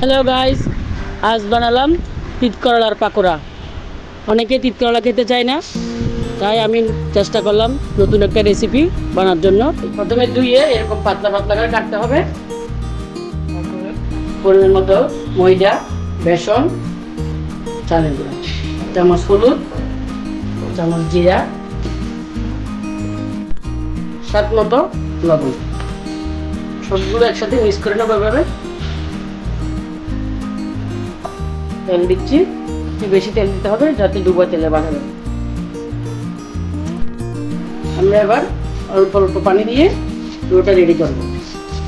Hello guys, আজ বানালাম তিত করলার পাকোড়া। অনেকে তিত করলা খেতে চায় না, তাই আমি চেষ্টা করলাম নতুন একটা রেসিপি বানার জন্য। প্রথমে ধুয়ে এরকম পাতলা পাতলা করে কাটতে হবে। পরিমাণ মতো ময়দা, বেসন, চালের গুঁড়া, চামচ হলুদ, চামচ জিরা, স্বাদ মতো লবণ, সবগুলো একসাথে মিক্স করে নেবো। এভাবে তেল দিচ্ছি, একটু বেশি তেল দিতে হবে যাতে ডুবো তেলে বানাবে। আমরা এবার অল্প অল্প পানি দিয়ে ডোটা রেডি করবো।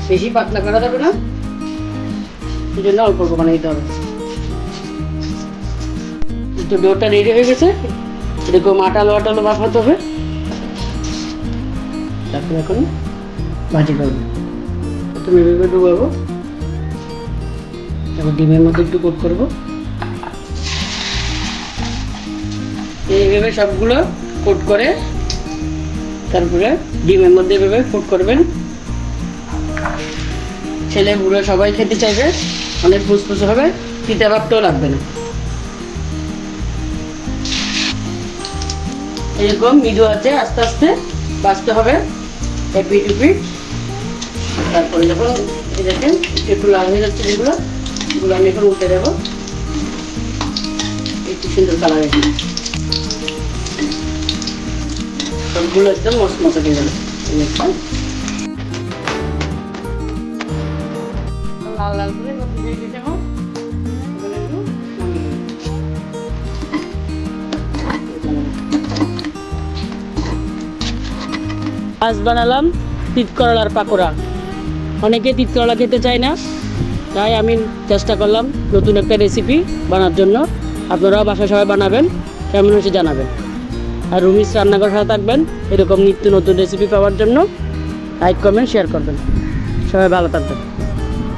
বেশি পাতলা করা যাবে না, এই জন্য অল্প অল্প পানি দিতে হবে। একটু ডোটা রেডি হয়ে গেছে, এরকম আটালো আটালো মাখাতে হবে। তারপরে এখন ভাজি করবো। প্রথমে এভাবে ডুবাবো, তারপর ডিমের মধ্যে একটু কোট করবো। এইভাবে সবগুলো কোট করে তারপরে ডিমের মধ্যে এভাবে কোট করবেন। ছেলে বুড়ো সবাই খেতে চাইবে, অনেক ফুসফুসে হবে, তিতা ভাবটাও লাগবে না। এরকম মৃদু আছে আস্তে আস্তে বাঁচতে হবে এপিট উপিট। তারপরে যখন দেখেন একটু লাল হয়ে যাচ্ছে যেগুলো, এগুলো আমি এখন উল্টে দেবো। একটু সুন্দর কালার এসে সবগুলো একদম মশমশা দিয়ে গেল। লাল লাল করে দিয়ে দিতে হবে। আজ বানালাম তিত করলার পাকোড়া। অনেকে তিত করলা খেতে চায় না, তাই আমি চেষ্টা করলাম নতুন একটা রেসিপি বানার জন্য। আপনারাও বাসায় সবাই বানাবেন, কেমন হয়েছে জানাবেন। আর রুমিস রান্নাঘর সাথে থাকবেন এরকম নিত্য নতুন রেসিপি পাওয়ার জন্য। লাইক কমেন্ট শেয়ার করবেন। সবাই ভালো থাকবেন।